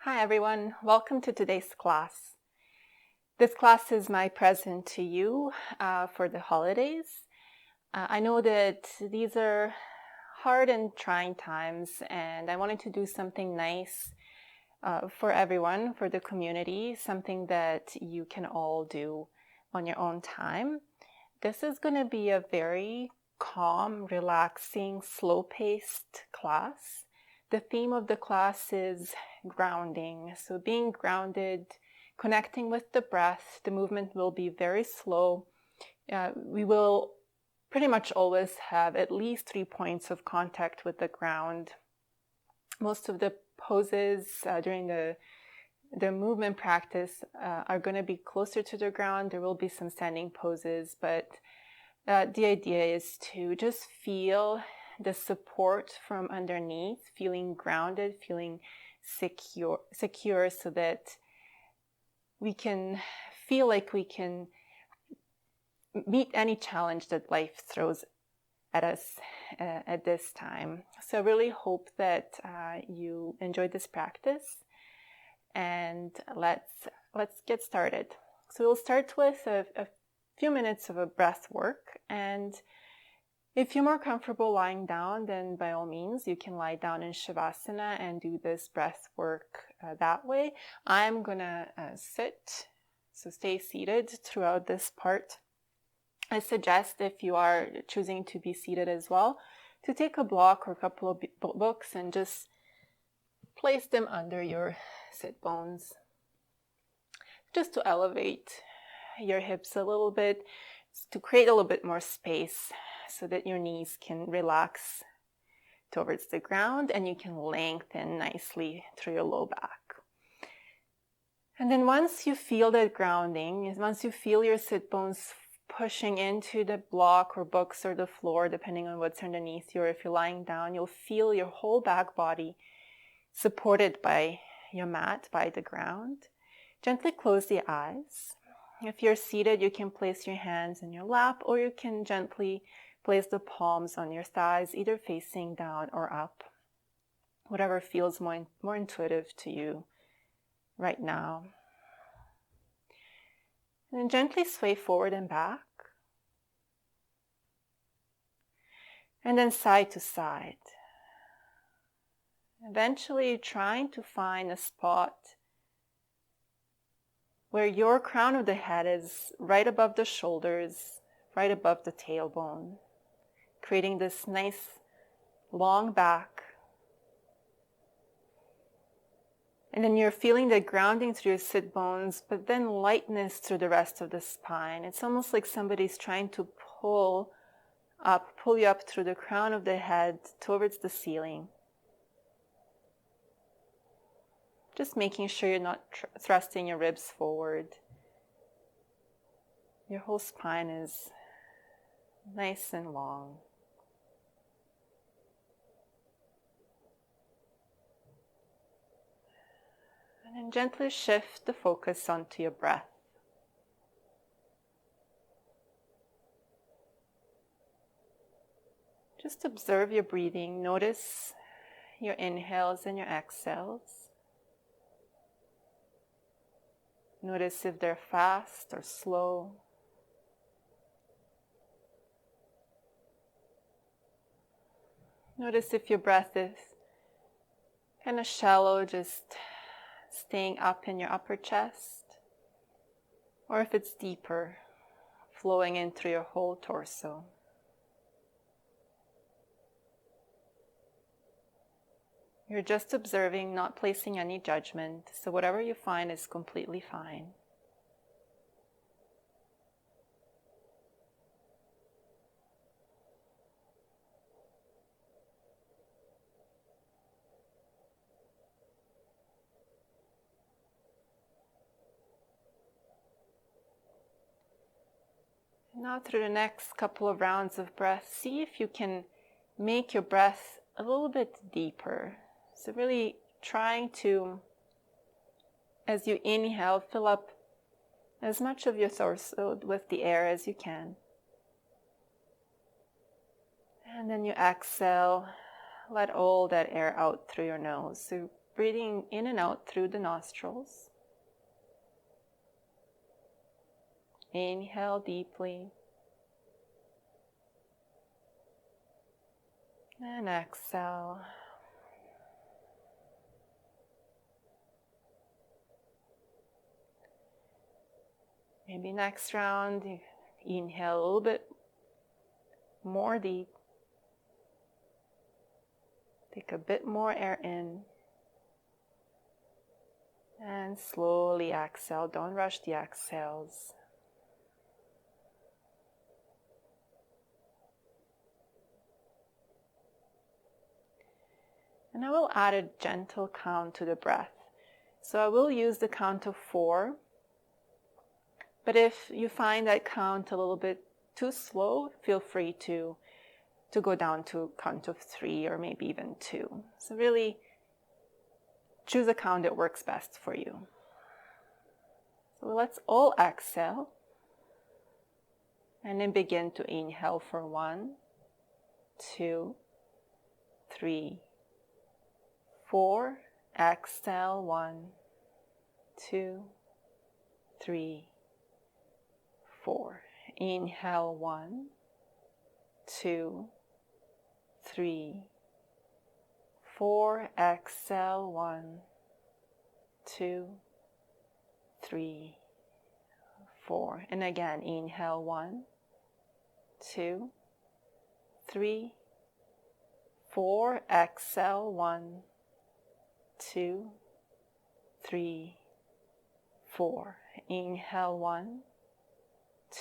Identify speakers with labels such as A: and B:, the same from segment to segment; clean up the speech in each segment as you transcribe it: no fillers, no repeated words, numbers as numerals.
A: Hi everyone, welcome to today's class. This class is my present to you for the holidays. I know that these are hard and trying times, and I wanted to do something nice for everyone, for the community, something that you can all do on your own time. This is going to be a very calm, relaxing, slow-paced class. The theme of the class is grounding. So being grounded, connecting with the breath, the movement will be very slow. We will pretty much always have at least 3 points of contact with the ground. Most of the poses during the movement practice are going to be closer to the ground. There will be some standing poses, but the idea is to just feel the support from underneath, feeling grounded, feeling secure so that we can feel like we can meet any challenge that life throws at us at this time. So I really hope that you enjoyed this practice, and let's get started. So we'll start with a few minutes of a breath work, and if you're more comfortable lying down, then by all means you can lie down in Shavasana and do this breath work that way. I'm gonna sit, so stay seated throughout this part. I suggest, if you are choosing to be seated as well, to take a block or a couple of books and just place them under your sit bones, just to elevate your hips a little bit, to create a little bit more space so that your knees can relax towards the ground and you can lengthen nicely through your low back. And then once you feel that grounding, once you feel your sit bones pushing into the block or books or the floor, depending on what's underneath you, or if you're lying down, you'll feel your whole back body supported by your mat, by the ground. Gently close the eyes. If you're seated, you can place your hands in your lap, or you can gently place the palms on your thighs, either facing down or up. Whatever feels more intuitive to you right now. And then gently sway forward and back. And then side to side. Eventually trying to find a spot where your crown of the head is right above the shoulders, right above the tailbone, creating this nice long back. And then you're feeling the grounding through your sit bones, but then lightness through the rest of the spine. It's almost like somebody's trying to pull you up through the crown of the head towards the ceiling. Just making sure you're not thrusting your ribs forward. Your whole spine is nice and long. And then gently shift the focus onto your breath. Just observe your breathing. Notice your inhales and your exhales. Notice if they're fast or slow. Notice if your breath is kind of shallow, just staying up in your upper chest, or if it's deeper, flowing in through your whole torso. You're just observing, not placing any judgment, so whatever you find is completely fine. Now through the next couple of rounds of breath, see if you can make your breath a little bit deeper. So really trying to, as you inhale, fill up as much of your torso with the air as you can. And then you exhale, let all that air out through your nose. So breathing in and out through the nostrils. Inhale deeply. And exhale. Maybe next round, inhale a little bit more deep. Take a bit more air in. And slowly exhale. Don't rush the exhales. And I will add a gentle count to the breath. So I will use the count of 4. But if you find that count a little bit too slow, feel free to go down to count of 3 or maybe even 2. So really choose a count that works best for you. So let's all exhale. And then begin to inhale for 1, 2, 3, 4. Exhale 1, 2, 3, 4. Inhale 1, 2, 3, 4. Exhale 1, 2, 3, 4. And again, inhale 1, 2, 3, 4. Exhale 1, 2, 3, 4. Inhale 1,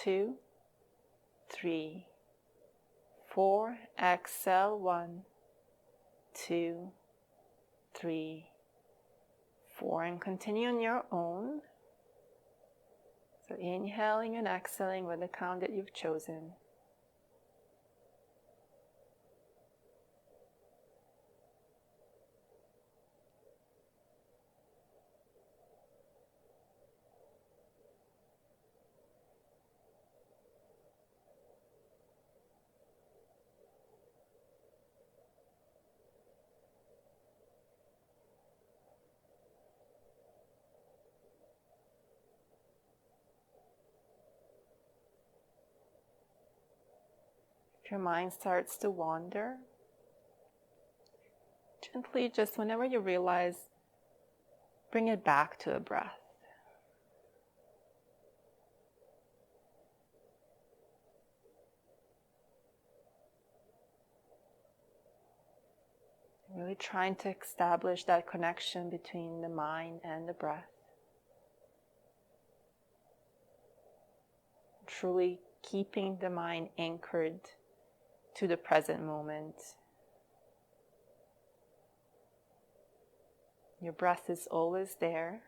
A: 2, 3, 4. Exhale 1, 2, 3, 4. And continue on your own. So inhaling and exhaling with the count that you've chosen. If your mind starts to wander, gently, just whenever you realize, bring it back to the breath. Really trying to establish that connection between the mind and the breath. Truly keeping the mind anchored to the present moment. Your breath is always there.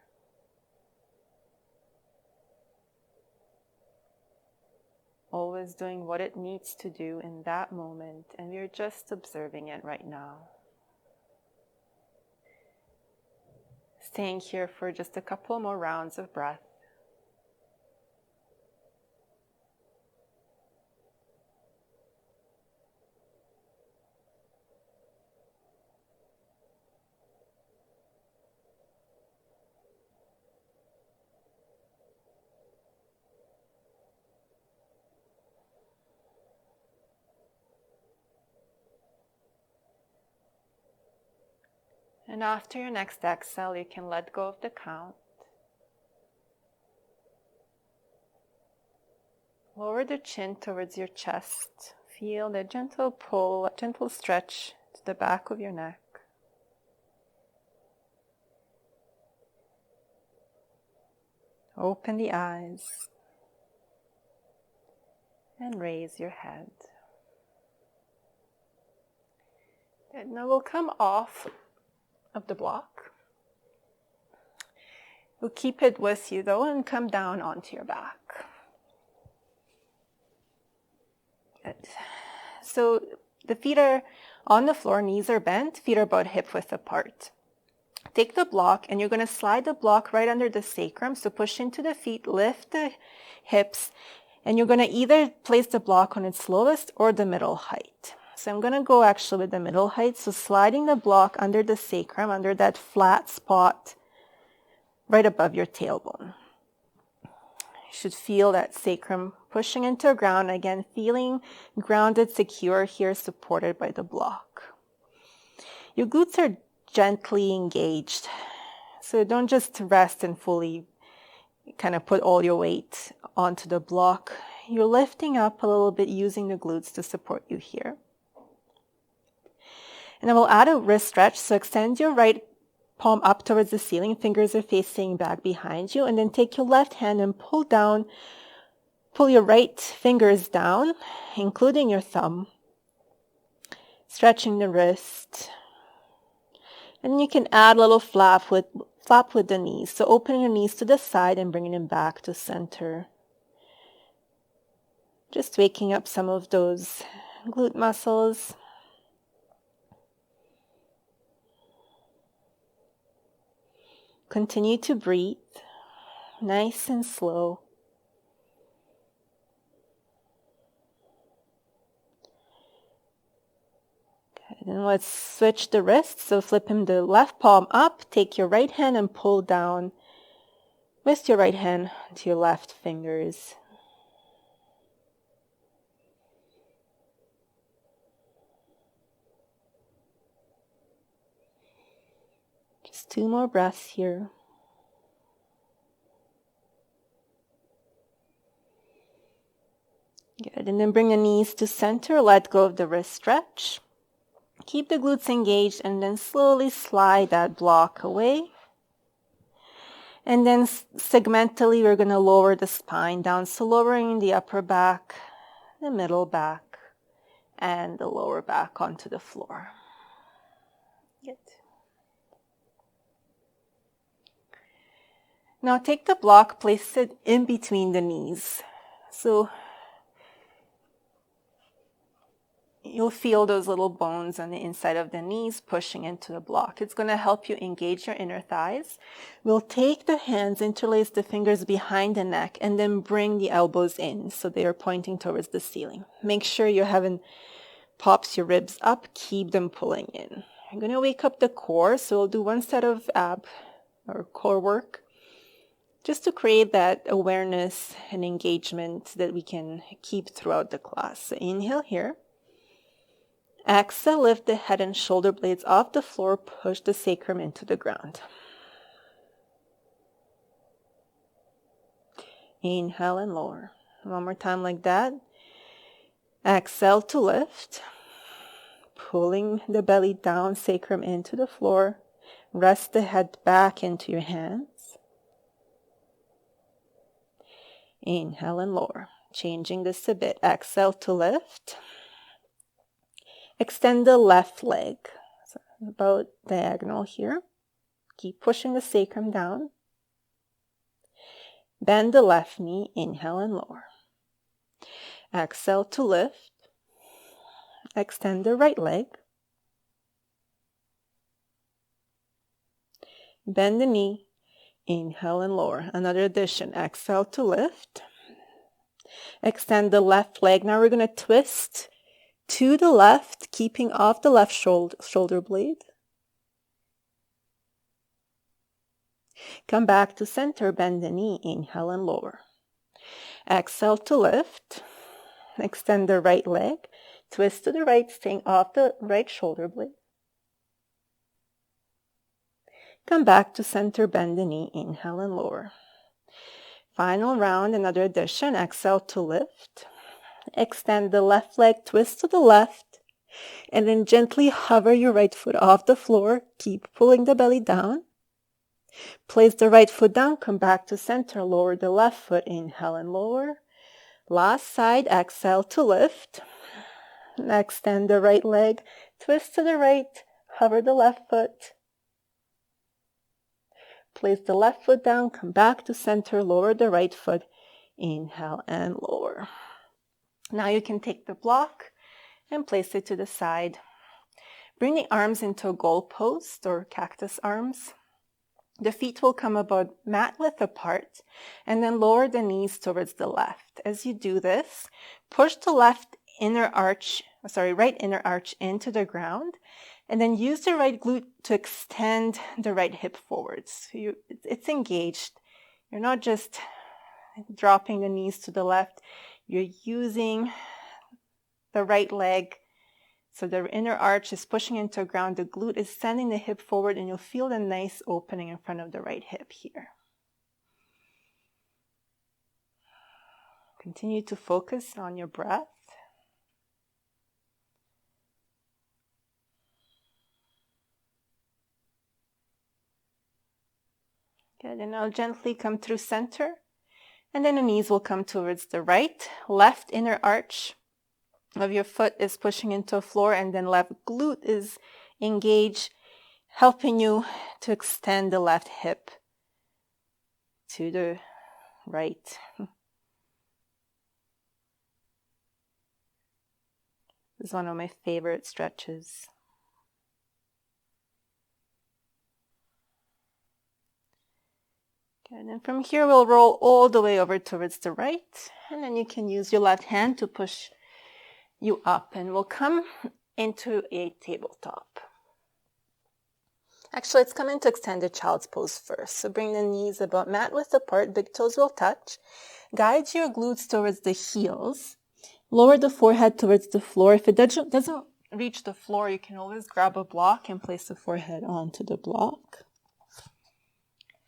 A: Always doing what it needs to do in that moment, and we're just observing it right now. Staying here for just a couple more rounds of breath. And after your next exhale, you can let go of the count. Lower the chin towards your chest. Feel the gentle pull, a gentle stretch to the back of your neck. Open the eyes and raise your head. And now we'll come off of the block. You'll keep it with you though and come down onto your back. Good. So the feet are on the floor, knees are bent, feet are about hip width apart. Take the block and you're going to slide the block right under the sacrum. So push into the feet, lift the hips, and you're going to either place the block on its lowest or the middle height. So I'm going to go actually with the middle height. So sliding the block under the sacrum, under that flat spot right above your tailbone. You should feel that sacrum pushing into the ground. Again, feeling grounded, secure here, supported by the block. Your glutes are gently engaged. So don't just rest and fully kind of put all your weight onto the block. You're lifting up a little bit using the glutes to support you here. And I will add a wrist stretch. So extend your right palm up towards the ceiling. Fingers are facing back behind you. And then take your left hand and pull your right fingers down, including your thumb. Stretching the wrist. And you can add a little flap with the knees. So opening your knees to the side and bringing them back to center. Just waking up some of those glute muscles. Continue to breathe, nice and slow. Good. And let's switch the wrists. So flipping the left palm up, take your right hand and pull down with your right hand to your left fingers. Just 2 more breaths here. Good. And then bring the knees to center. Let go of the wrist stretch. Keep the glutes engaged and then slowly slide that block away. And then segmentally, we're going to lower the spine down. So lowering the upper back, the middle back, and the lower back onto the floor. Good. Now take the block, place it in between the knees. So you'll feel those little bones on the inside of the knees pushing into the block. It's going to help you engage your inner thighs. We'll take the hands, interlace the fingers behind the neck, and then bring the elbows in so they are pointing towards the ceiling. Make sure you haven't pops your ribs up. Keep them pulling in. I'm going to wake up the core. So we'll do one set of ab or core work just to create that awareness and engagement that we can keep throughout the class. So inhale here. Exhale, lift the head and shoulder blades off the floor, push the sacrum into the ground. Inhale and lower. One more time like that. Exhale to lift. Pulling the belly down, sacrum into the floor. Rest the head back into your hands. Inhale and lower. Changing this a bit. Exhale to lift. Extend the left leg, so about diagonal here. Keep pushing the sacrum down. Bend the left knee, inhale and lower. Exhale to lift. Extend the right leg. Bend the knee, inhale and lower. Another addition, exhale to lift. Extend the left leg. Now we're going to twist to the left, keeping off the left shoulder blade. Come back to center, bend the knee, inhale and lower. Exhale to lift. Extend the right leg. Twist to the right, staying off the right shoulder blade. Come back to center, bend the knee, inhale and lower. Final round, another addition. Exhale to lift. Extend the left leg, twist to the left, and then gently hover your right foot off the floor. Keep pulling the belly down. Place the right foot down, come back to center, lower the left foot, inhale and lower. Last side, exhale to lift. Extend the right leg, twist to the right, hover the left foot. Place the left foot down, come back to center, lower the right foot, inhale and lower. Now you can take the block and place it to the side. Bring the arms into a goal post or cactus arms. The feet will come about mat width apart and then lower the knees towards the left. As you do this, push the left right inner arch into the ground, and then use the right glute to extend the right hip forwards. So it's engaged. You're not just dropping the knees to the left. You're using the right leg. So the inner arch is pushing into the ground. The glute is sending the hip forward, and you'll feel the nice opening in front of the right hip here. Continue to focus on your breath. Good, and now gently come through center, and then the knees will come towards the right. Left inner arch of your foot is pushing into the floor, and then left glute is engaged, helping you to extend the left hip to the right. This is one of my favorite stretches. Good, and from here we'll roll all the way over towards the right, and then you can use your left hand to push you up, and we'll come into a tabletop. Actually, let's come into extended child's pose first. So bring the knees about mat width apart, big toes will touch. Guide your glutes towards the heels. Lower the forehead towards the floor. If it doesn't reach the floor, you can always grab a block and place the forehead onto the block.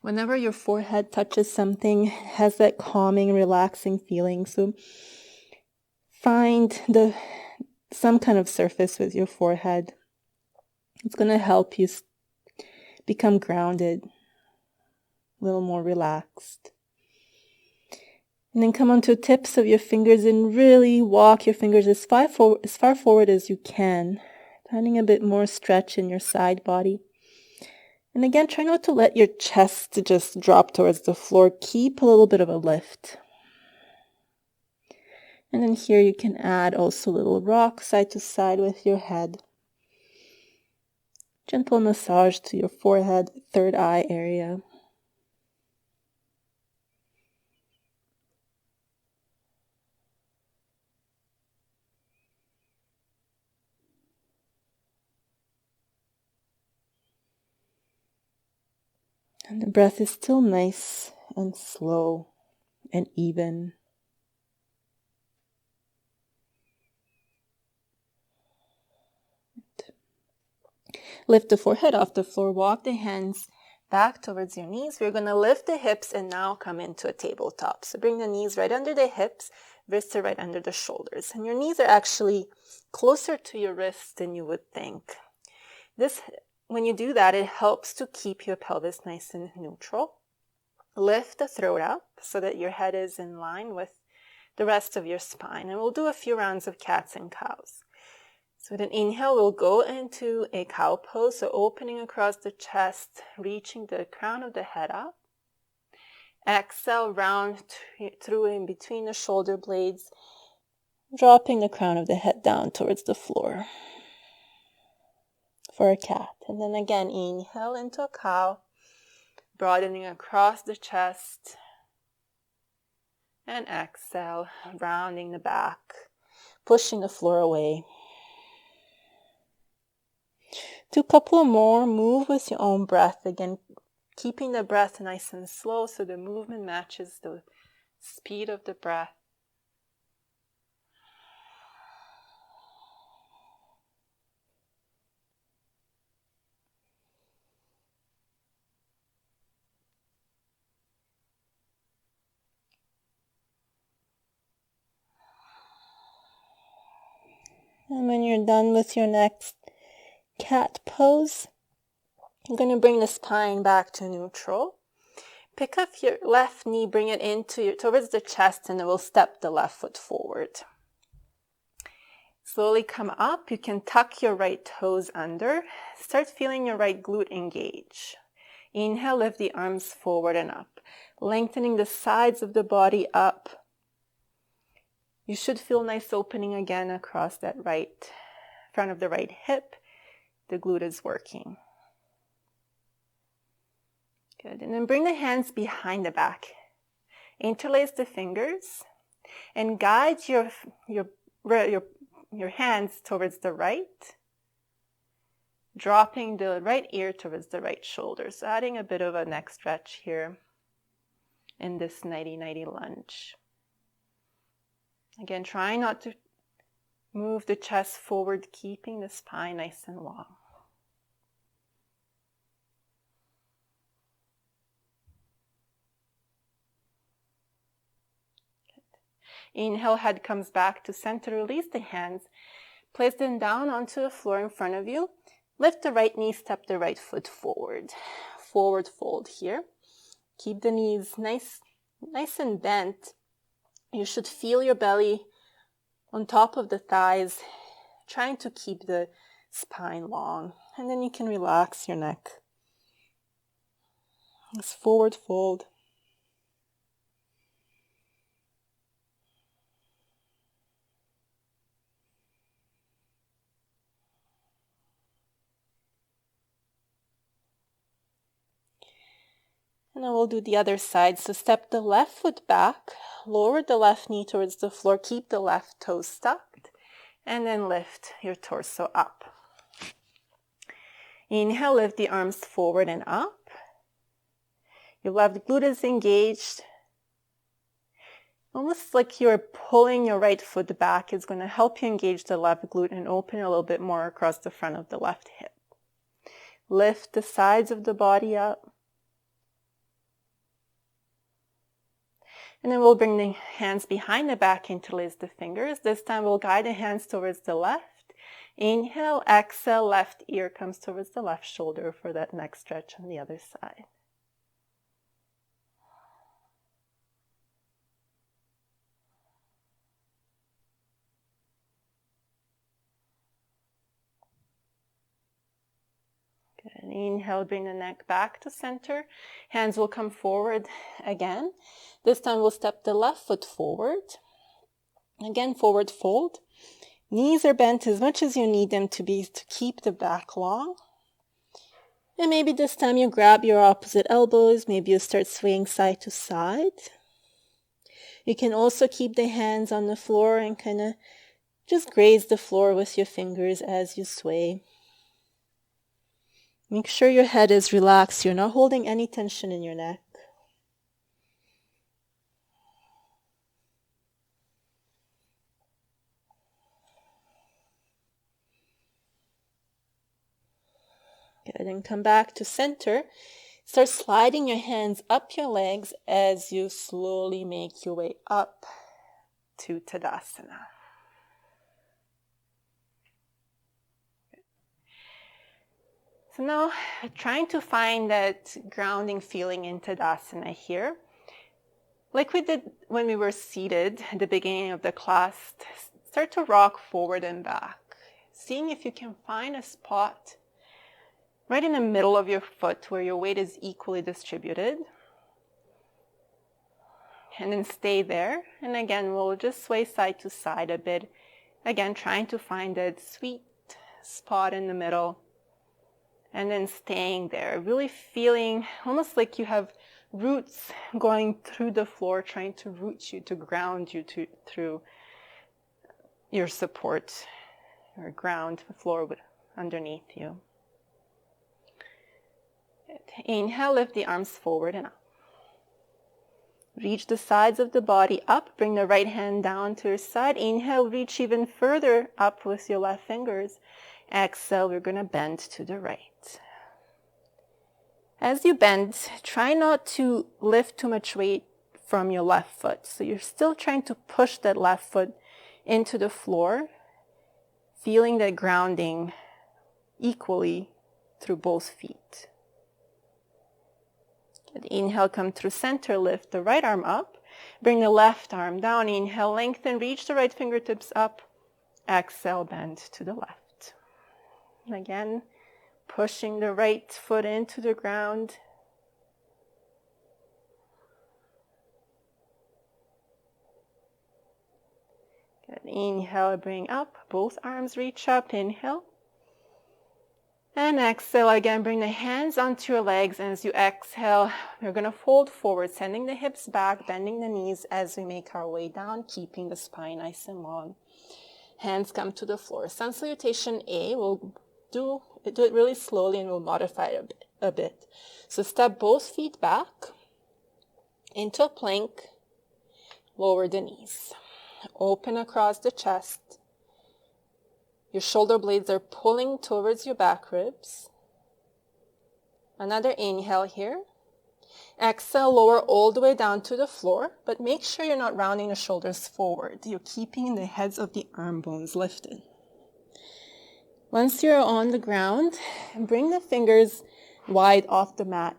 A: Whenever your forehead touches something, it has that calming, relaxing feeling. So find some kind of surface with your forehead. It's going to help you become grounded, a little more relaxed. And then come onto the tips of your fingers and really walk your fingers as far forward as you can, finding a bit more stretch in your side body. And again, try not to let your chest just drop towards the floor. Keep a little bit of a lift. And then here you can add also a little rock side to side with your head. Gentle massage to your forehead, third eye area. And the breath is still nice and slow and even. Lift the forehead off the floor. Walk the hands back towards your knees. We're going to lift the hips and now come into a tabletop. So bring the knees right under the hips, wrists are right under the shoulders. And your knees are actually closer to your wrists than you would think. When you do that, it helps to keep your pelvis nice and neutral. Lift the throat up so that your head is in line with the rest of your spine. And we'll do a few rounds of cats and cows. So with an inhale, we'll go into a cow pose. So opening across the chest, reaching the crown of the head up. Exhale, round through in between the shoulder blades, dropping the crown of the head down towards the floor. For a cat. And then again, inhale into a cow, broadening across the chest. And exhale, rounding the back, pushing the floor away. Do a couple more. Move with your own breath. Again, keeping the breath nice and slow so the movement matches the speed of the breath. And when you're done with your next cat pose, I'm going to bring the spine back to neutral. Pick up your left knee, bring it towards the chest, and then we'll step the left foot forward. Slowly come up. You can tuck your right toes under. Start feeling your right glute engage. Inhale, lift the arms forward and up, lengthening the sides of the body up. You should feel nice opening again across that right front of the right hip. The glute is working. Good. And then bring the hands behind the back. Interlace the fingers and guide your your hands towards the right, dropping the right ear towards the right shoulder. So adding a bit of a neck stretch here in this 90-90 lunge. Again, try not to move the chest forward, keeping the spine nice and long. Inhale, head comes back to center. Release the hands. Place them down onto the floor in front of you. Lift the right knee, step the right foot forward. Forward fold here. Keep the knees nice and bent. You should feel your belly on top of the thighs, trying to keep the spine long. And then you can relax your neck. This forward fold. And then we'll do the other side. So step the left foot back, lower the left knee towards the floor, keep the left toes tucked, and then lift your torso up. Inhale, lift the arms forward and up. Your left glute is engaged. Almost like you're pulling your right foot back is going to help you engage the left glute and open a little bit more across the front of the left hip. Lift the sides of the body up. And then we'll bring the hands behind the back, interlace the fingers. This time we'll guide the hands towards the left. Inhale, exhale, left ear comes towards the left shoulder for that neck stretch on the other side. Good. Inhale, bring the neck back to center. Hands will come forward again. This time we'll step the left foot forward. Again, forward fold. Knees are bent as much as you need them to be to keep the back long. And maybe this time you grab your opposite elbows. Maybe you start swaying side to side. You can also keep the hands on the floor and kind of just graze the floor with your fingers as you sway. Make sure your head is relaxed. You're not holding any tension in your neck. Good, and come back to center. Start sliding your hands up your legs as you slowly make your way up to Tadasana. So now, trying to find that grounding feeling in Tadasana here. Like we did when we were seated at the beginning of the class, start to rock forward and back. Seeing if you can find a spot right in the middle of your foot where your weight is equally distributed. And then stay there. And again, we'll just sway side to side a bit. Again, trying to find that sweet spot in the middle. And then staying there, really feeling almost like you have roots going through the floor, trying to root you, to ground you through your support, or ground the floor underneath you. Inhale, lift the arms forward and up. Reach the sides of the body up. Bring the right hand down to your side. Inhale, reach even further up with your left fingers. Exhale, we're going to bend to the right. As you bend, try not to lift too much weight from your left foot. So you're still trying to push that left foot into the floor, feeling that grounding equally through both feet. Good. Inhale, come through center, lift the right arm up. Bring the left arm down. Inhale, lengthen, reach the right fingertips up. Exhale, bend to the left. And again, pushing the right foot into the ground. Good. Inhale, bring up. Both arms reach up. Inhale. And exhale again, bring the hands onto your legs. And as you exhale, we're going to fold forward, sending the hips back, bending the knees as we make our way down, keeping the spine nice and long. Hands come to the floor. Sun salutation A, we'll do it really slowly and we'll modify it a bit. So step both feet back into a plank, lower the knees. Open across the chest. Your shoulder blades are pulling towards your back ribs. Another inhale here. Exhale, lower all the way down to the floor, but make sure you're not rounding the shoulders forward. You're keeping the heads of the arm bones lifted. Once you're on the ground, bring the fingers wide off the mat.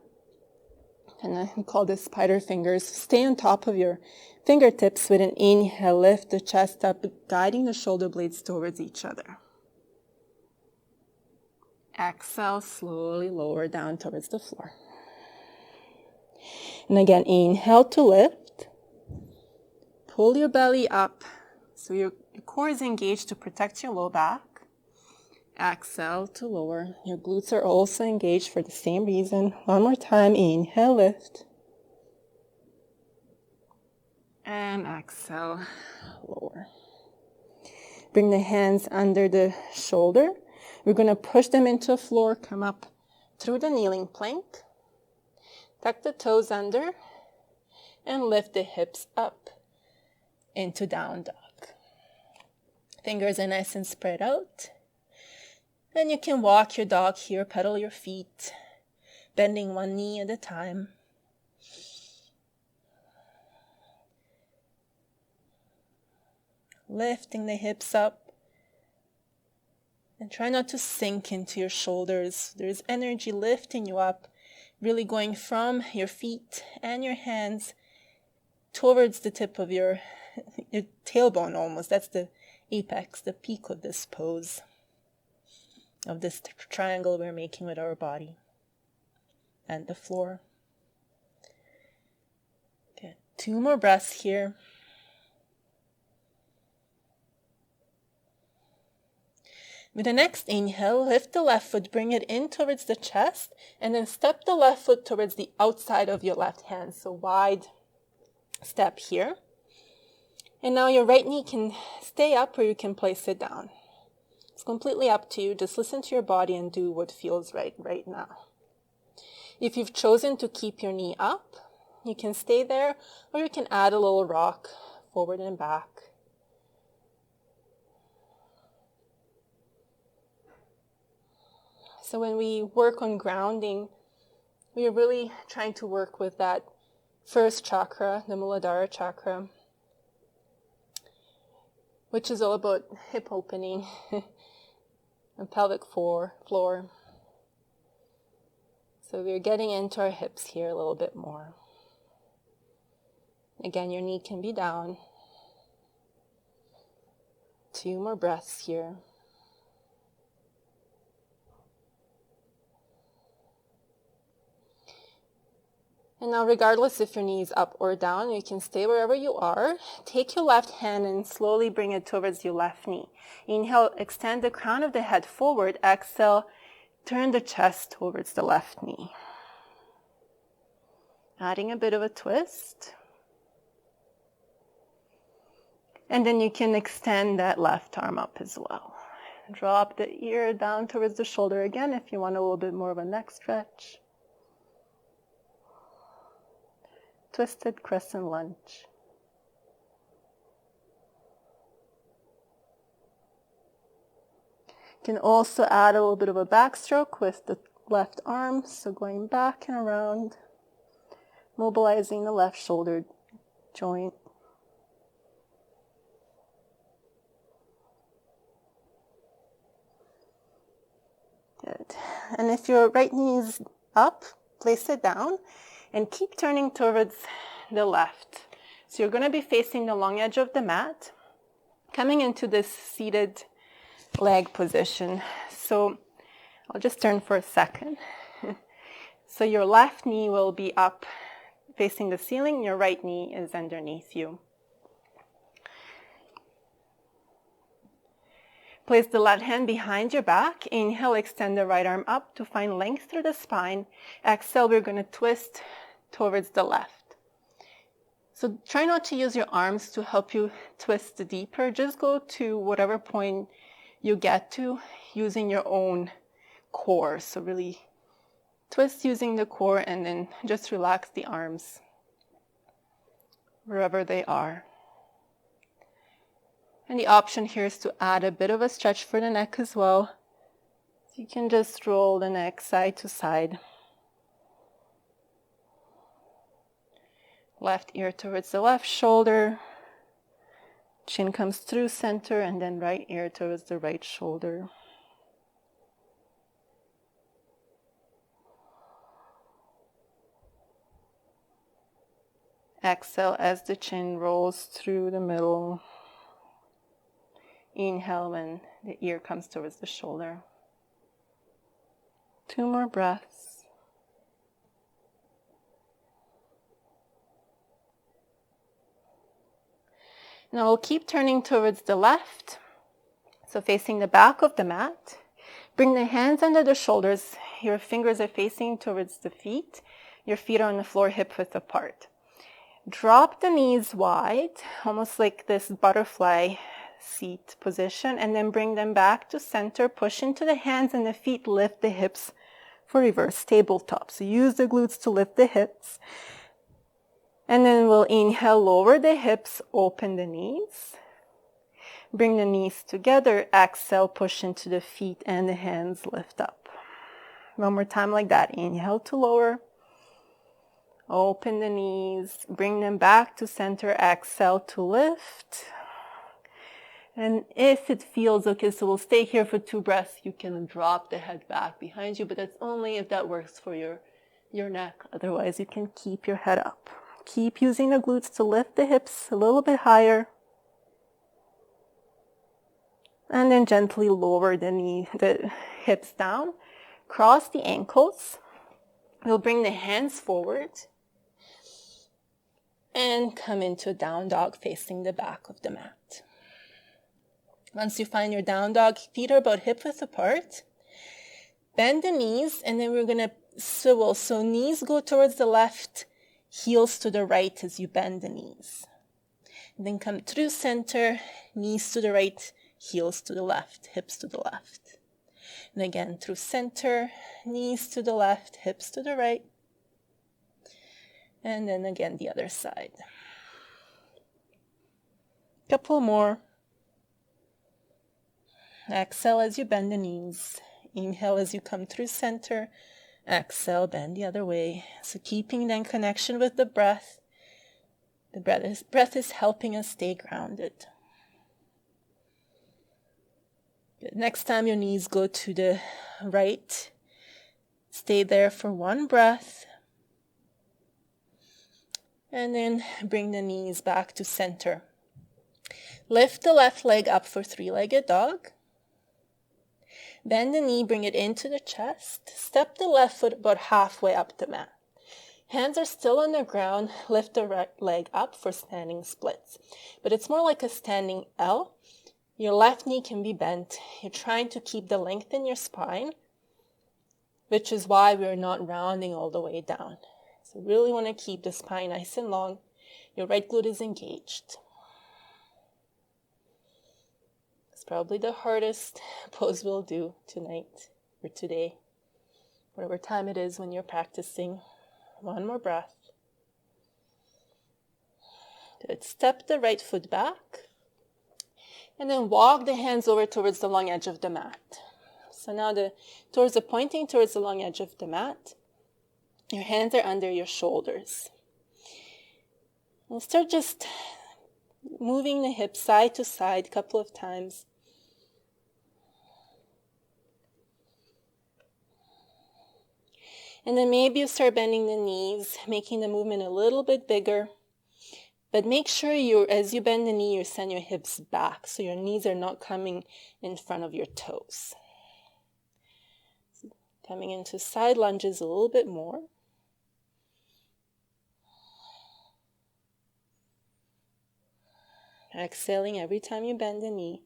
A: And we call this spider fingers. Stay on top of your fingertips with an inhale. Lift the chest up, guiding the shoulder blades towards each other. Exhale, slowly lower down towards the floor. And again, inhale to lift. Pull your belly up so your core is engaged to protect your low back. Exhale to lower. Your glutes are also engaged for the same reason. One more time, inhale, lift. And exhale, lower. Bring the hands under the shoulder. We're going to push them into the floor, come up through the kneeling plank. Tuck the toes under and lift the hips up into down dog. Fingers are nice and spread out. And you can walk your dog here, pedal your feet, bending one knee at a time. Lifting the hips up. And try not to sink into your shoulders. There's energy lifting you up, really going from your feet and your hands towards the tip of your tailbone almost. That's the apex, the peak of this pose, of this triangle we're making with our body and the floor. Okay, 2 more breaths here. With the next inhale, lift the left foot, bring it in towards the chest, and then step the left foot towards the outside of your left hand. So wide step here. And now your right knee can stay up or you can place it down. It's completely up to you. Just listen to your body and do what feels right now. If you've chosen to keep your knee up, you can stay there, or you can add a little rock forward and back. So when we work on grounding, we are really trying to work with that first chakra, the Muladhara chakra, which is all about hip opening and pelvic floor. So we're getting into our hips here a little bit more. Again, your knee can be down. 2 more breaths here. And now, regardless if your knee is up or down, you can stay wherever you are. Take your left hand and slowly bring it towards your left knee. Inhale, extend the crown of the head forward. Exhale, turn the chest towards the left knee. Adding a bit of a twist. And then you can extend that left arm up as well. Drop the ear down towards the shoulder again if you want a little bit more of a neck stretch. Twisted crescent lunge. You can also add a little bit of a backstroke with the left arm, so going back and around, mobilizing the left shoulder joint. Good. And if your right knee is up, place it down. And keep turning towards the left. So you're going to be facing the long edge of the mat, coming into this seated leg position. So I'll just turn for a second. So your left knee will be up facing the ceiling. Your right knee is underneath you. Place the left hand behind your back. Inhale, extend the right arm up to find length through the spine. Exhale, we're going to twist towards the left. So try not to use your arms to help you twist deeper. Just go to whatever point you get to using your own core. So really twist using the core and then just relax the arms wherever they are. And the option here is to add a bit of a stretch for the neck as well. So you can just roll the neck side to side. Left ear towards the left shoulder. Chin comes through center, and then right ear towards the right shoulder. Exhale as the chin rolls through the middle. Inhale when the ear comes towards the shoulder. 2 more breaths. Now we'll keep turning towards the left. So facing the back of the mat. Bring the hands under the shoulders. Your fingers are facing towards the feet. Your feet are on the floor hip width apart. Drop the knees wide, almost like this butterfly seat position, and then bring them back to center. Push into the hands and the feet. Lift the hips for reverse tabletop. So use the glutes to lift the hips. And then we'll inhale, lower the hips, open the knees. Bring the knees together. Exhale, push into the feet and the hands lift up. One more time like that. Inhale to lower. Open the knees. Bring them back to center. Exhale to lift. And if it feels okay, so we'll stay here for 2 breaths. You can drop the head back behind you, but that's only if that works for your neck. Otherwise, you can keep your head up. Keep using the glutes to lift the hips a little bit higher. And then gently lower the hips down. Cross the ankles. We'll bring the hands forward. And come into down dog facing the back of the mat. Once you find your down dog, feet are about hip width apart. Bend the knees, and then we're going to swivel. So knees go towards the left, heels to the right as you bend the knees. And then come through center, knees to the right, heels to the left, hips to the left. And again, through center, knees to the left, hips to the right. And then again, the other side. Couple more. Exhale as you bend the knees. Inhale as you come through center. Exhale, bend the other way. So keeping then connection with the breath. The breath is helping us stay grounded. Good. Next time your knees go to the right, stay there for 1 breath. And then bring the knees back to center. Lift the left leg up for 3-legged dog. Bend the knee, bring it into the chest. Step the left foot about halfway up the mat. Hands are still on the ground. Lift the right leg up for standing splits. But it's more like a standing L. Your left knee can be bent. You're trying to keep the length in your spine, which is why we're not rounding all the way down. So really want to keep the spine nice and long. Your right glute is engaged. It's probably the hardest pose we'll do tonight or today, whatever time it is when you're practicing. 1 more breath. Good. Step the right foot back. And then walk the hands over towards the long edge of the mat. So now pointing towards the long edge of the mat. Your hands are under your shoulders. We'll start just moving the hips side to side a couple of times. And then maybe you start bending the knees, making the movement a little bit bigger. But make sure as you bend the knee, you send your hips back so your knees are not coming in front of your toes. So coming into side lunges a little bit more. Exhaling every time you bend the knee.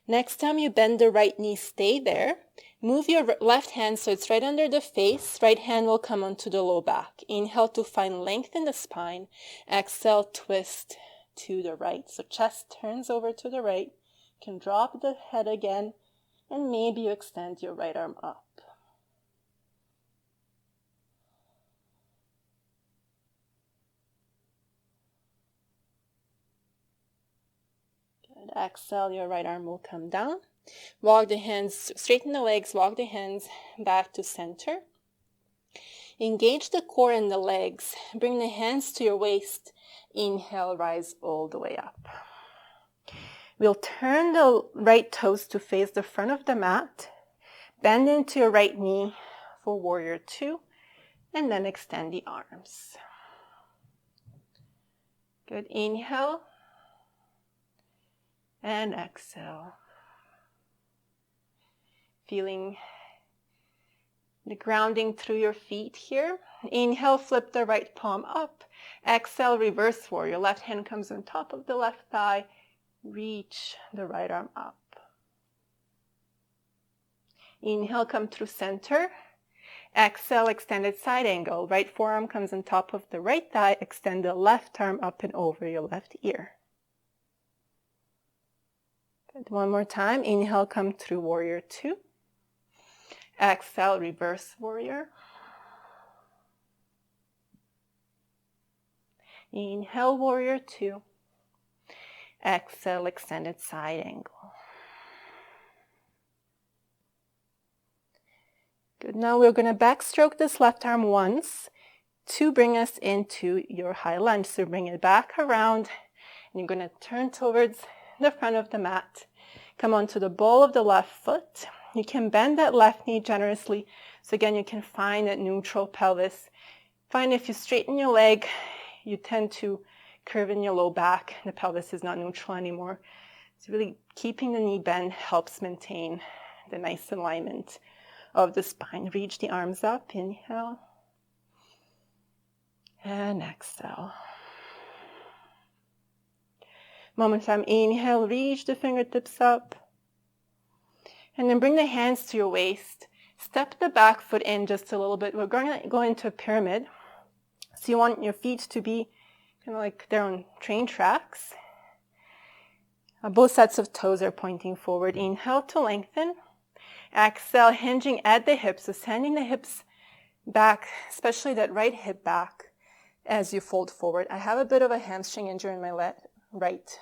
A: Next time you bend the right knee, stay there. Move your left hand so it's right under the face. Right hand will come onto the low back. Inhale to find length in the spine. Exhale, twist to the right. So chest turns over to the right. You can drop the head again, and maybe you extend your right arm up. Good. Exhale, your right arm will come down. Walk the hands, straighten the legs, walk the hands back to center. Engage the core and the legs. Bring the hands to your waist. Inhale, rise all the way up. We'll turn the right toes to face the front of the mat. Bend into your right knee for warrior two, and then extend the arms. Good. Inhale and exhale. Feeling the grounding through your feet here. Inhale, flip the right palm up. Exhale, reverse warrior. Left hand comes on top of the left thigh. Reach the right arm up. Inhale, come through center. Exhale, extended side angle. Right forearm comes on top of the right thigh. Extend the left arm up and over your left ear. Good. One more time. Inhale, come through warrior two. Exhale, reverse warrior. Inhale, warrior two. Exhale, extended side angle. Good. Now we're going to backstroke this left arm once to bring us into your high lunge. So bring it back around, and you're going to turn towards the front of the mat. Come onto the ball of the left foot. You can bend that left knee generously. So again, you can find that neutral pelvis. Find if you straighten your leg, you tend to curve in your low back. The pelvis is not neutral anymore. So really keeping the knee bent helps maintain the nice alignment of the spine. Reach the arms up. Inhale. And exhale. Moment time. Inhale. Reach the fingertips up. And then bring the hands to your waist. Step the back foot in just a little bit. We're going to go into a pyramid. So you want your feet to be kind of like they're on train tracks. Both sets of toes are pointing forward. Inhale to lengthen. Exhale, hinging at the hips. So sending the hips back, especially that right hip back as you fold forward. I have a bit of a hamstring injury in my right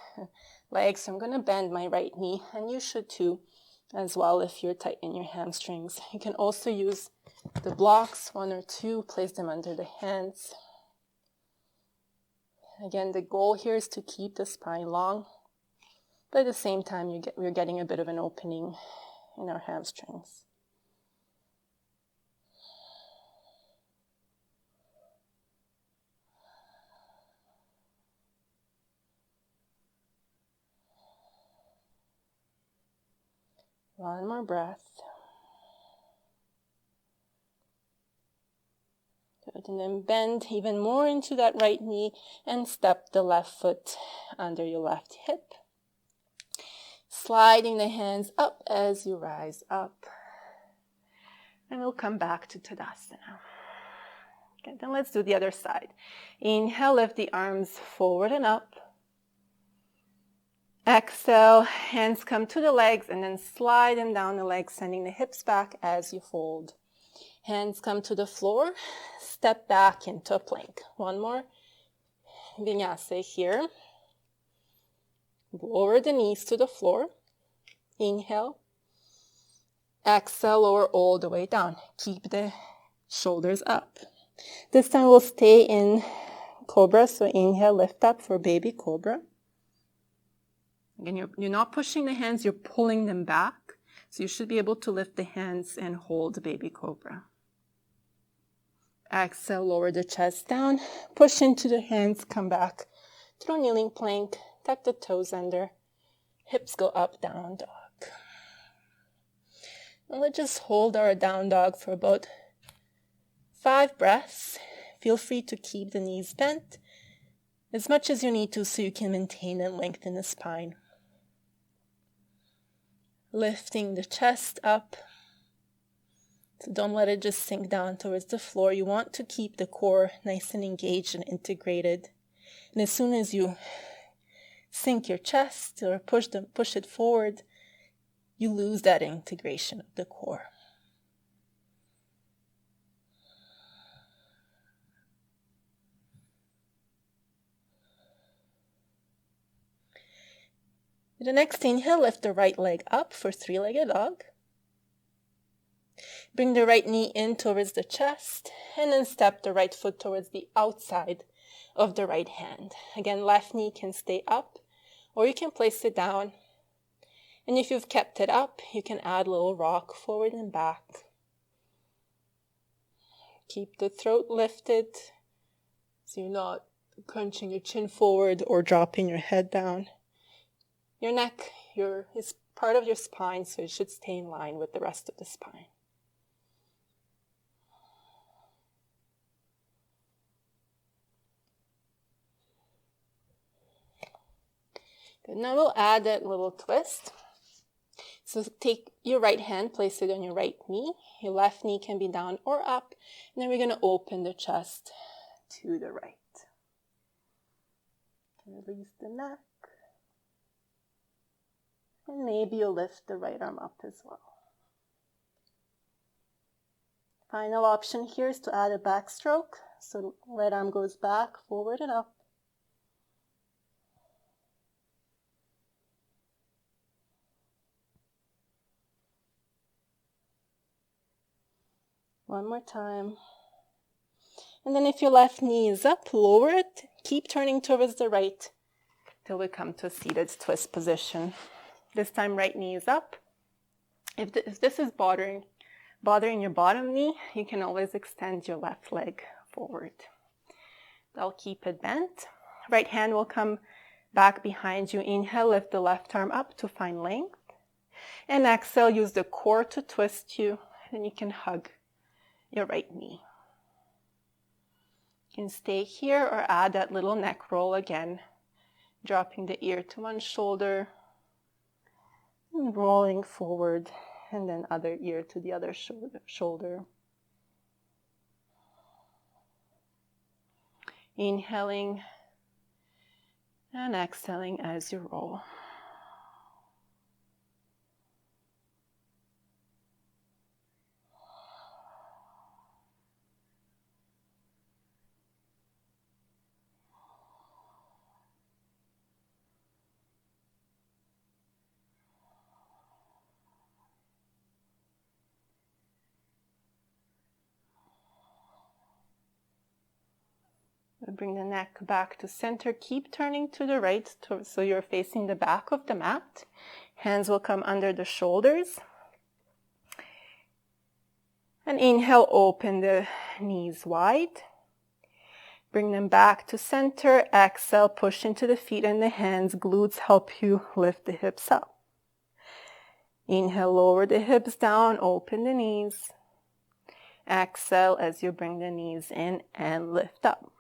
A: leg, so I'm going to bend my right knee, and you should too as well if you're tight in your hamstrings. You can also use the blocks, one or two, place them under the hands. Again, the goal here is to keep the spine long, but at the same time we're getting a bit of an opening in our hamstrings. One more breath. Good. And then bend even more into that right knee and step the left foot under your left hip. Sliding the hands up as you rise up. And we'll come back to Tadasana. Okay, then let's do the other side. Inhale, lift the arms forward and up. Exhale, hands come to the legs and then slide them down the legs, sending the hips back as you fold. Hands come to the floor, step back into a plank. One more vinyasa here. Lower the knees to the floor. Inhale. Exhale, lower all the way down. Keep the shoulders up. This time we'll stay in cobra, so inhale, lift up for baby cobra. Again, you're not pushing the hands, you're pulling them back. So you should be able to lift the hands and hold baby cobra. Exhale, lower the chest down, push into the hands, come back to a kneeling plank, tuck the toes under, hips go up, down dog. And let's just hold our down dog for about 5 breaths. Feel free to keep the knees bent as much as you need to so you can maintain and lengthen the spine. Lifting the chest up, So don't let it just sink down towards the floor. You want to keep the core nice and engaged and integrated. And as soon as you sink your chest or push it forward, you lose that integration of the core. The next inhale, lift the right leg up for three-legged dog. Bring the right knee in towards the chest, and then step the right foot towards the outside of the right hand. Again, left knee can stay up, or you can place it down. And if you've kept it up, you can add a little rock forward and back. Keep the throat lifted, so you're not crunching your chin forward or dropping your head down. Your neck is part of your spine, so it should stay in line with the rest of the spine. Good. Now we'll add that little twist. So take your right hand, place it on your right knee. Your left knee can be down or up. And then we're going to open the chest to the right. Release the neck. And maybe you'll lift the right arm up as well. Final option here is to add a backstroke. So right arm goes back, forward and up. One more time. And then if your left knee is up, lower it. Keep turning towards the right till we come to a seated twist position. This time right knee is up. If this is bothering your bottom knee, you can always extend your left leg forward. I'll keep it bent. Right hand will come back behind you. Inhale, lift the left arm up to find length. And exhale, use the core to twist you. And you can hug your right knee. You can stay here or add that little neck roll again, dropping the ear to one shoulder, and rolling forward, and then other ear to the other shoulder. Inhaling and exhaling as you roll. Bring the neck back to center. Keep turning to the right so you're facing the back of the mat. Hands will come under the shoulders. And inhale, open the knees wide. Bring them back to center. Exhale, push into the feet and the hands. Glutes help you lift the hips up. Inhale, lower the hips down, open the knees. Exhale as you bring the knees in and lift up.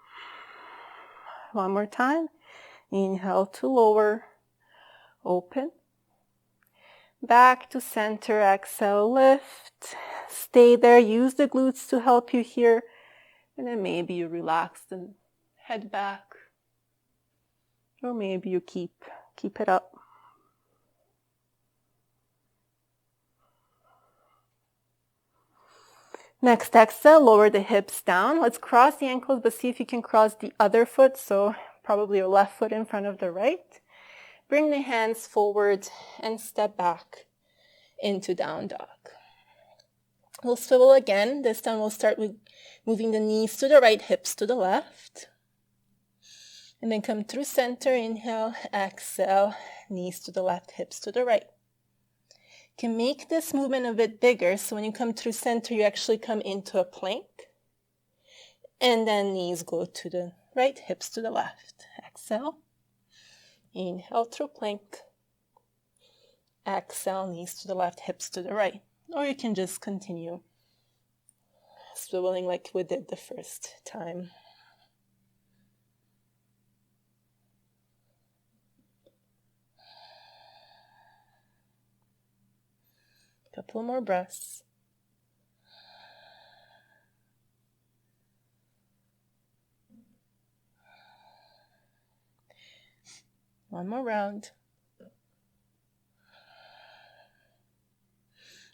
A: One more time. Inhale to lower, open. Back to center, exhale, lift. Stay there, use the glutes to help you here. And then maybe you relax the head back. Or maybe you keep it up. Next exhale, lower the hips down. Let's cross the ankles, but see if you can cross the other foot. So probably your left foot in front of the right. Bring the hands forward and step back into down dog. We'll swivel again. This time we'll start with moving the knees to the right, hips to the left. And then come through center, inhale, exhale, knees to the left, hips to the right. You can make this movement a bit bigger, so when you come through center, you actually come into a plank. And then knees go to the right, hips to the left. Exhale, inhale through plank. Exhale, knees to the left, hips to the right. Or you can just continue swiveling like we did the first time. Couple more breaths. One more round.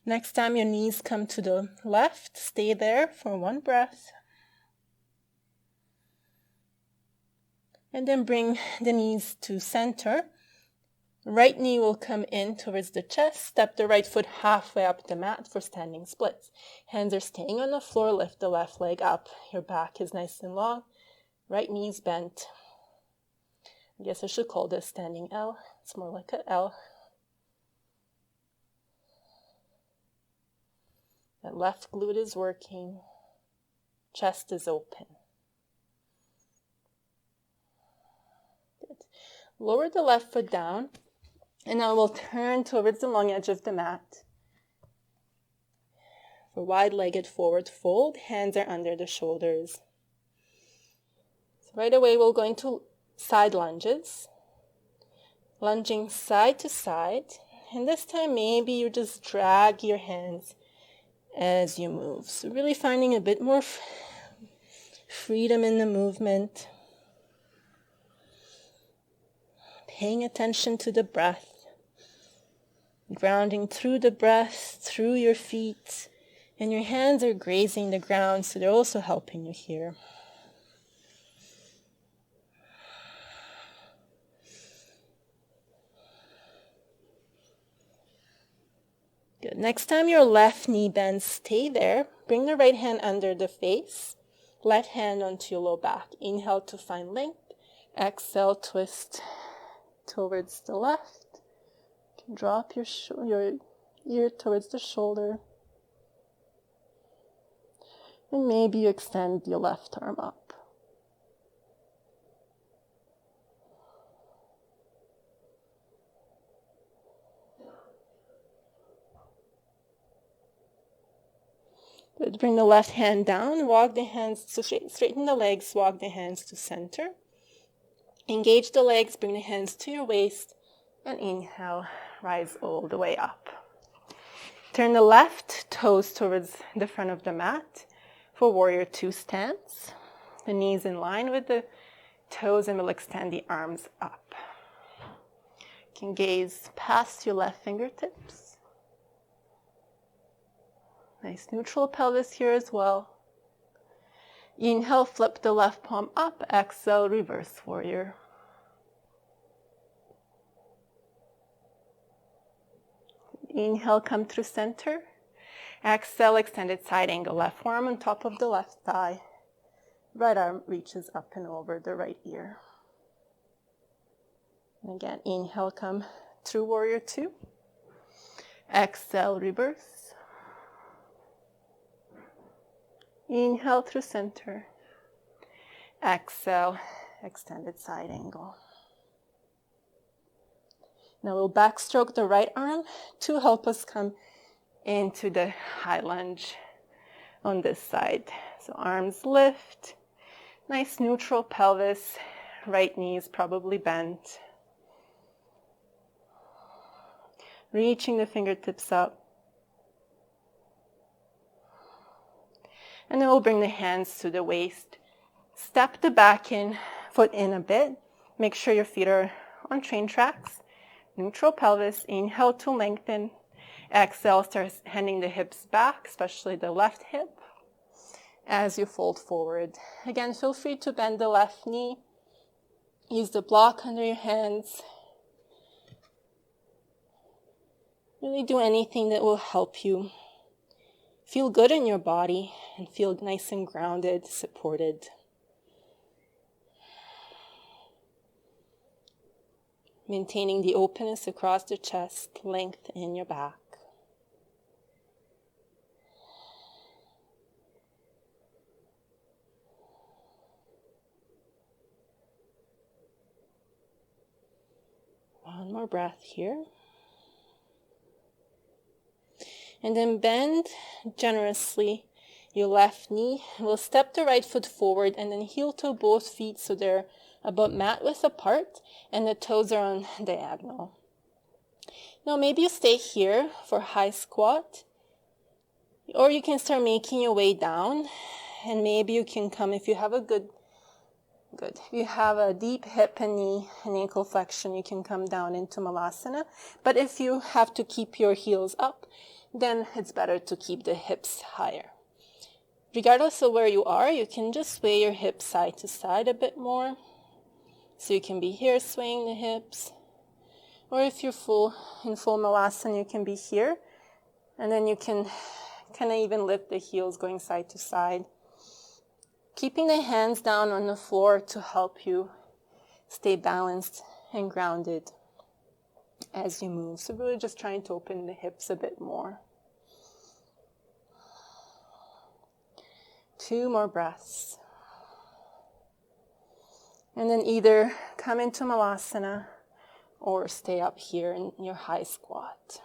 A: Next time your knees come to the left, stay there for one breath. And then bring the knees to center. Right knee will come in towards the chest. Step the right foot halfway up the mat for standing splits. Hands are staying on the floor. Lift the left leg up. Your back is nice and long. Right knee is bent. I guess I should call this standing L. It's more like an L. That left glute is working. Chest is open. Good. Lower the left foot down. And now we'll turn towards the long edge of the mat. For wide-legged forward fold, hands are under the shoulders. So right away we'll go into side lunges. Lunging side to side. And this time maybe you just drag your hands as you move. So really finding a bit more freedom in the movement. Paying attention to the breath. Grounding through the breath, through your feet. And your hands are grazing the ground, so they're also helping you here. Good. Next time your left knee bends, stay there. Bring the right hand under the face. Left hand onto your low back. Inhale to find length. Exhale, twist towards the left. Drop your ear towards the shoulder. And maybe you extend your left arm up. Good. Bring the left hand down. Walk the hands, so straighten the legs, walk the hands to center. Engage the legs, bring the hands to your waist, and inhale, rise all the way up. Turn the left toes towards the front of the mat for warrior two stance. The knees in line with the toes, and we'll extend the arms up. You can gaze past your left fingertips. Nice neutral pelvis here as well. Inhale, flip the left palm up. Exhale, reverse warrior. Inhale, come through center. Exhale, extended side angle. Left arm on top of the left thigh. Right arm reaches up and over the right ear. And again, inhale, come through warrior two. Exhale, reverse. Inhale through center. Exhale, extended side angle. Now we'll backstroke the right arm to help us come into the high lunge on this side. So arms lift, nice neutral pelvis, right knee is probably bent. Reaching the fingertips up. And then we'll bring the hands to the waist. Step the back foot in a bit. Make sure your feet are on train tracks. Neutral pelvis. Inhale to lengthen. Exhale, start handing the hips back, especially the left hip, as you fold forward. Again, feel free to bend the left knee. Use the block under your hands. Really do anything that will help you feel good in your body and feel nice and grounded, supported. Maintaining the openness across the chest, length in your back. One more breath here. And then bend generously your left knee. We'll step the right foot forward and then heel toe both feet so they're about mat width apart and the toes are on diagonal. Now maybe you stay here for high squat, or you can start making your way down, and maybe you can come, if you have a good Good. If you have a deep hip and knee and ankle flexion, you can come down into Malasana. But if you have to keep your heels up, then it's better to keep the hips higher. Regardless of where you are, you can just sway your hips side to side a bit more. So you can be here swaying the hips. Or if you're in full Malasana, you can be here. And then you can kind of even lift the heels going side to side. Keeping the hands down on the floor to help you stay balanced and grounded as you move. So really just trying to open the hips a bit more. 2 more breaths. And then either come into Malasana or stay up here in your high squat.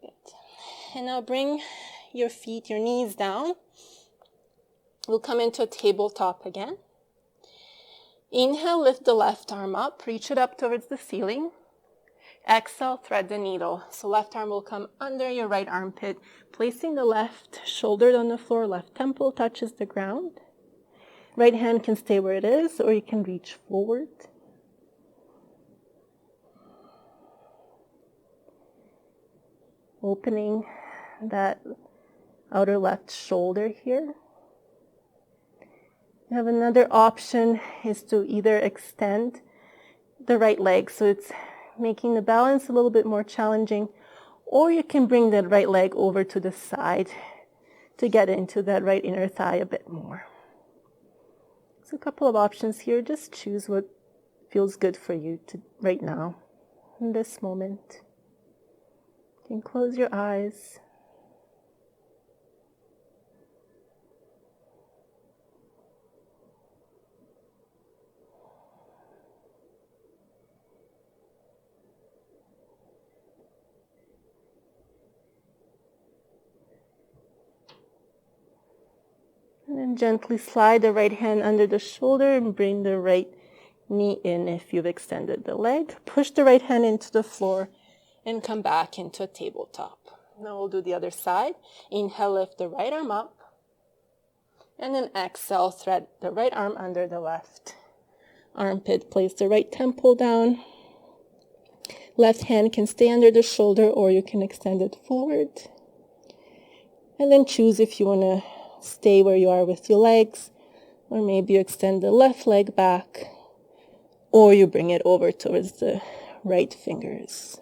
A: Good. And now bring your feet, your knees down. We'll come into a tabletop again. Inhale, lift the left arm up, reach it up towards the ceiling. Exhale, thread the needle. So left arm will come under your right armpit, placing the left shoulder on the floor, left temple touches the ground. Right hand can stay where it is, or you can reach forward. Opening that outer left shoulder here. You have another option is to either extend the right leg, so it's making the balance a little bit more challenging, or you can bring that right leg over to the side to get into that right inner thigh a bit more. So a couple of options here. Just choose what feels good for you right now, in this moment. You can close your eyes. And then gently slide the right hand under the shoulder and bring the right knee in if you've extended the leg. Push the right hand into the floor and come back into a tabletop. Now we'll do the other side. Inhale, lift the right arm up. And then exhale, thread the right arm under the left armpit. Place the right temple down. Left hand can stay under the shoulder, or you can extend it forward. And then choose if you want to stay where you are with your legs, or maybe you extend the left leg back, or you bring it over towards the right fingers.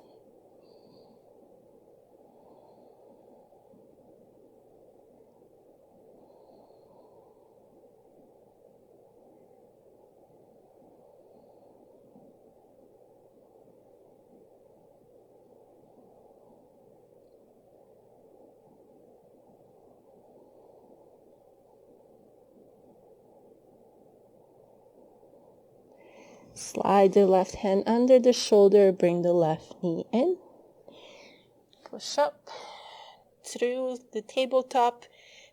A: Slide the left hand under the shoulder, bring the left knee in. Push up through the tabletop,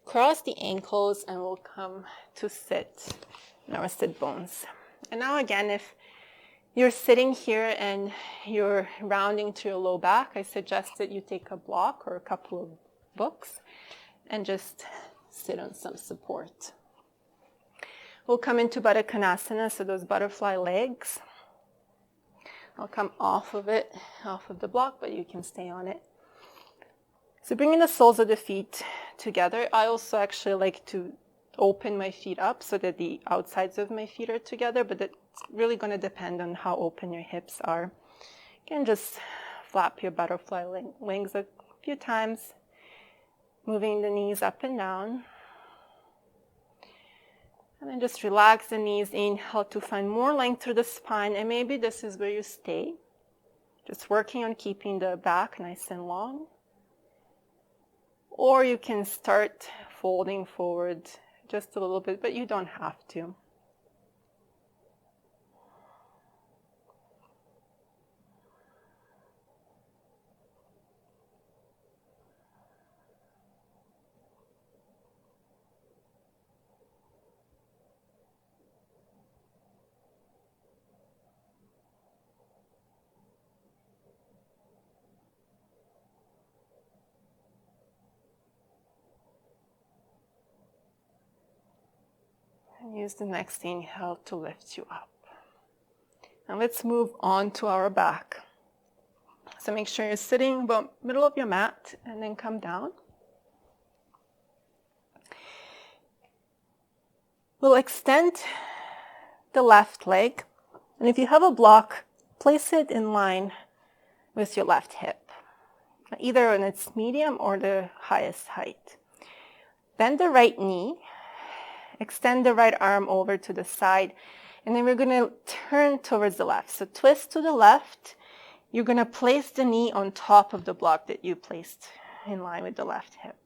A: cross the ankles, and we'll come to sit in our sit bones. And now again, if you're sitting here and you're rounding to your low back, I suggest that you take a block or a couple of books and just sit on some support. We'll come into Baddha Konasana, so those butterfly legs. I'll come off of it, off of the block, but you can stay on it. So bringing the soles of the feet together. I also actually like to open my feet up so that the outsides of my feet are together, but it's really going to depend on how open your hips are. You can just flap your butterfly wings a few times, moving the knees up and down. And then just relax the knees. Inhale to find more length through the spine. And maybe this is where you stay. Just working on keeping the back nice and long. Or you can start folding forward just a little bit, but you don't have to. Use the next inhale to lift you up. Now let's move on to our back. So make sure you're sitting about middle of your mat and then come down. We'll extend the left leg, and if you have a block, place it in line with your left hip, either in its medium or the highest height. Bend the right knee, extend the right arm over to the side, and then we're going to turn towards the left. So twist to the left. You're going to place the knee on top of the block that you placed in line with the left hip.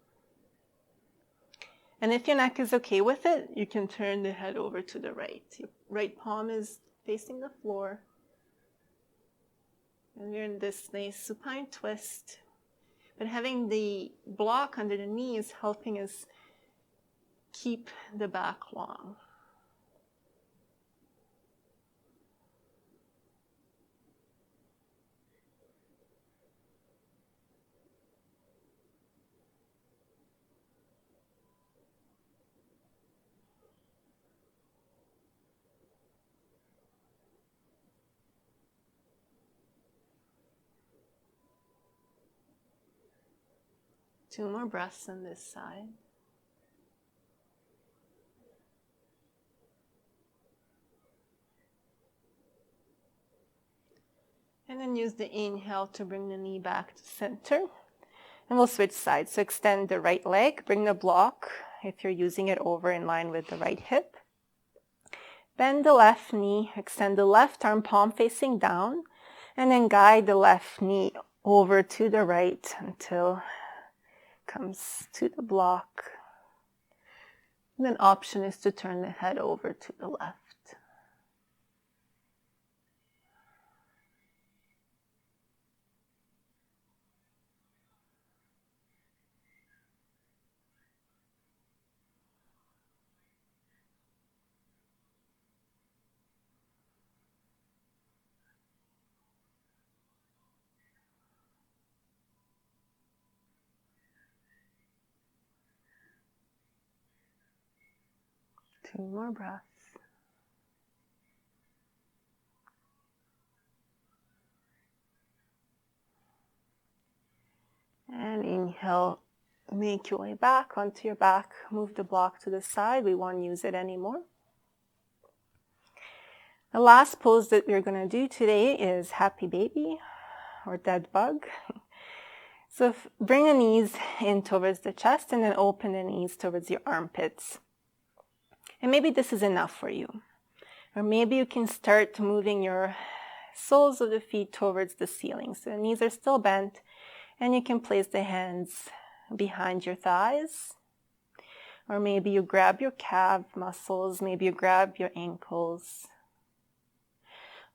A: And if your neck is okay with it, you can turn the head over to the right. Your right palm is facing the floor. And we're in this nice supine twist. But having the block under the knee is helping us keep the back long. Two more breaths on this side. And then use the inhale to bring the knee back to center. And we'll switch sides. So extend the right leg, bring the block, if you're using it, over in line with the right hip. Bend the left knee, extend the left arm, palm facing down, and then guide the left knee over to the right until it comes to the block. And then option is to turn the head over to the left. Two more breaths. And inhale, make your way back onto your back. Move the block to the side. We won't use it anymore. The last pose that we're going to do today is happy baby or dead bug. So bring the knees in towards the chest and then open the knees towards your armpits. And maybe this is enough for you. Or maybe you can start moving your soles of the feet towards the ceiling. So the knees are still bent, and you can place the hands behind your thighs. Or maybe you grab your calf muscles, maybe you grab your ankles.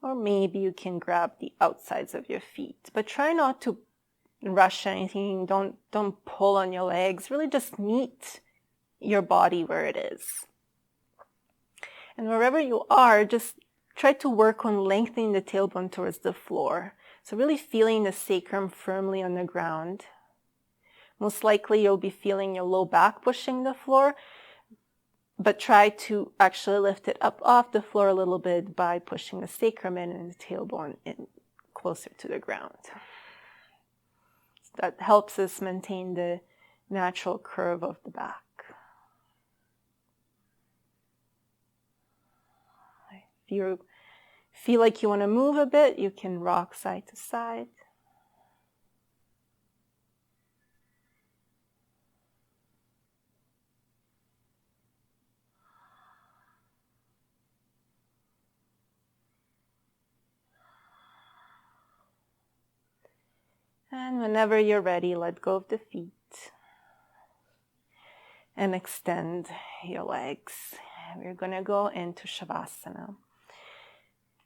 A: Or maybe you can grab the outsides of your feet. But try not to rush anything. Don't pull on your legs. Really just meet your body where it is. And wherever you are, just try to work on lengthening the tailbone towards the floor. So really feeling the sacrum firmly on the ground. Most likely you'll be feeling your low back pushing the floor, but try to actually lift it up off the floor a little bit by pushing the sacrum in and the tailbone in closer to the ground. So that helps us maintain the natural curve of the back. If you feel like you want to move a bit, you can rock side to side. And whenever you're ready, let go of the feet and extend your legs. We're going to go into Shavasana.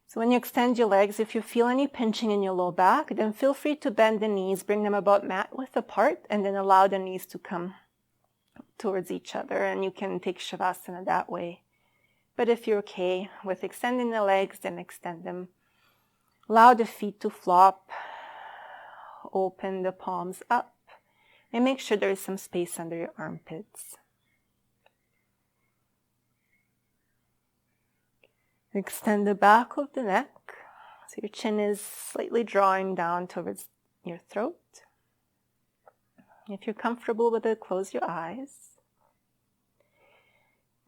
A: So when you extend your legs, if you feel any pinching in your low back, then feel free to bend the knees, bring them about mat width apart, and then allow the knees to come towards each other. And you can take Shavasana that way. But if you're okay with extending the legs, then extend them. Allow the feet to flop. Open the palms up. And make sure there is some space under your armpits. Extend the back of the neck, so your chin is slightly drawing down towards your throat. If you're comfortable with it, close your eyes.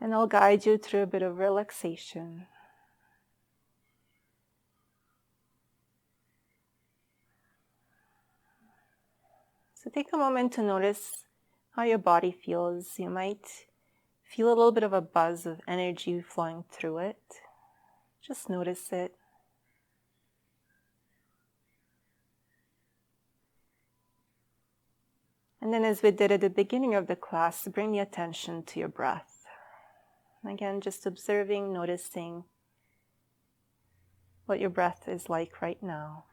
A: And I'll guide you through a bit of relaxation. So take a moment to notice how your body feels. You might feel a little bit of a buzz of energy flowing through it. Just notice it. And then, as we did at the beginning of the class, bring the attention to your breath. Again, just observing, noticing what your breath is like right now.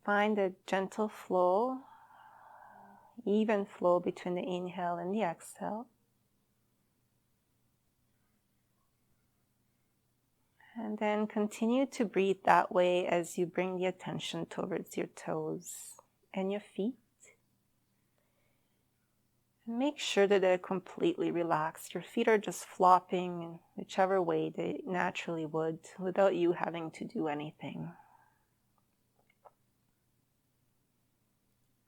A: Find a gentle flow, even flow between the inhale and the exhale. And then continue to breathe that way as you bring the attention towards your toes and your feet. And make sure that they're completely relaxed. Your feet are just flopping in whichever way they naturally would without you having to do anything.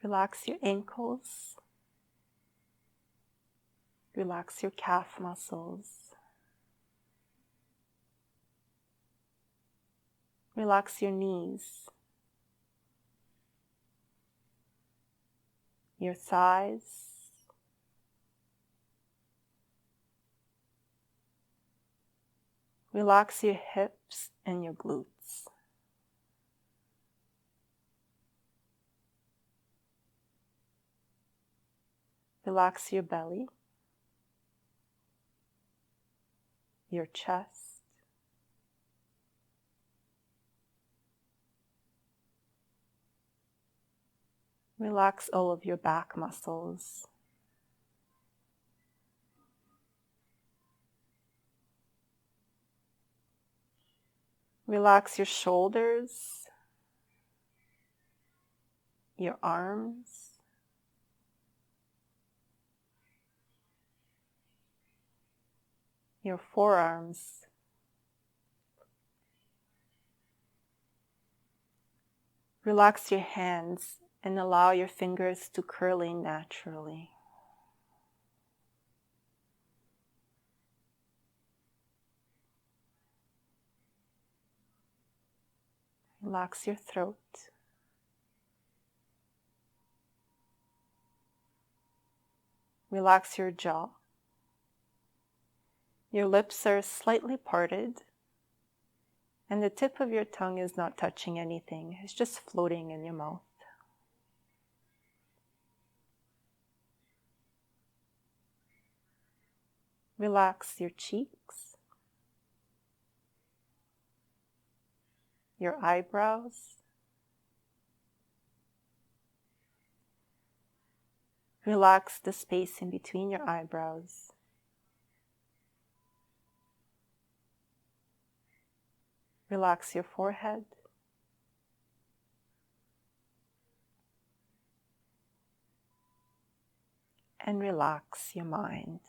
A: Relax your ankles. Relax your calf muscles. Relax your knees, your thighs, relax your hips and your glutes. Relax your belly, your chest, relax all of your back muscles. Relax your shoulders, your arms, your forearms. Relax your hands and allow your fingers to curl in naturally. Relax your throat. Relax your jaw. Your lips are slightly parted, and the tip of your tongue is not touching anything. It's just floating in your mouth. Relax your cheeks, your eyebrows. Relax the space in between your eyebrows. Relax your forehead. And relax your mind.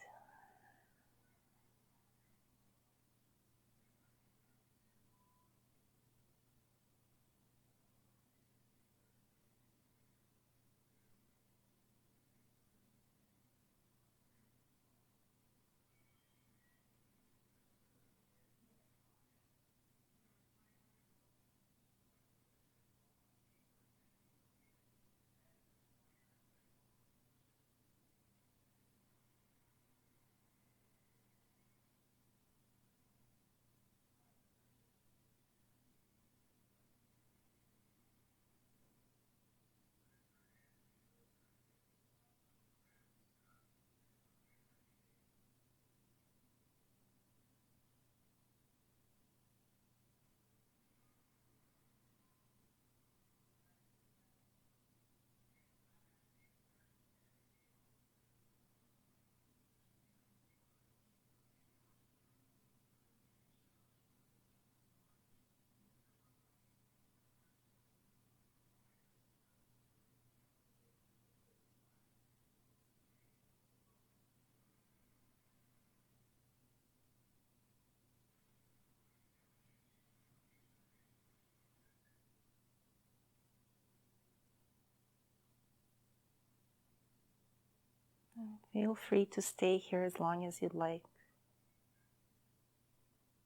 A: Feel free to stay here as long as you'd like.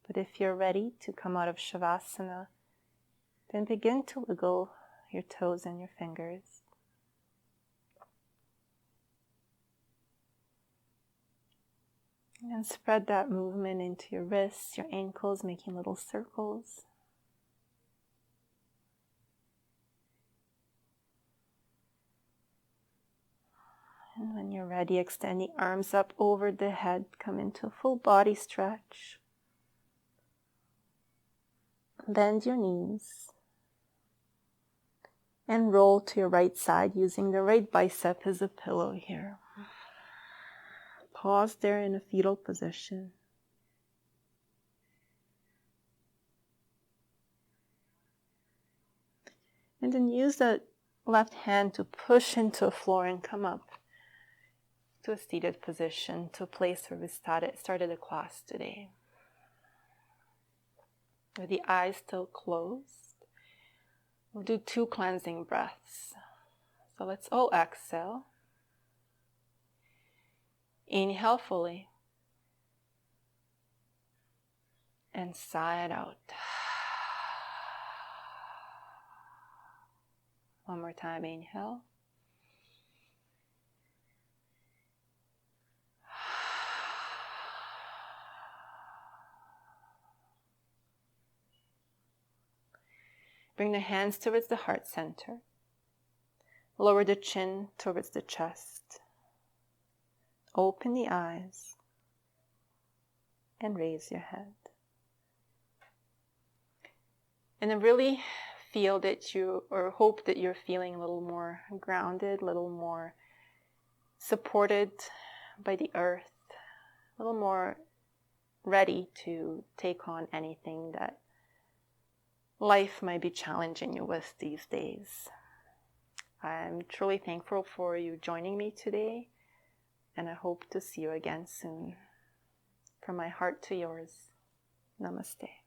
A: But if you're ready to come out of Shavasana, then begin to wiggle your toes and your fingers. And spread that movement into your wrists, your ankles, making little circles. And when you're ready, extend the arms up over the head, come into a full body stretch. Bend your knees. And roll to your right side using the right bicep as a pillow here. Pause there in a fetal position. And then use that left hand to push into the floor and come up to a seated position, to a place where we started the class today. With the eyes still closed, we'll do 2 cleansing breaths. So let's all exhale. Inhale fully. And sigh it out. One more time, inhale. Bring the hands towards the heart center. Lower the chin towards the chest. Open the eyes and raise your head. And then really feel that or hope that you're feeling a little more grounded, a little more supported by the earth, a little more ready to take on anything that life might be challenging you with these days. I'm truly thankful for you joining me today, and I hope to see you again soon. From my heart to yours, namaste.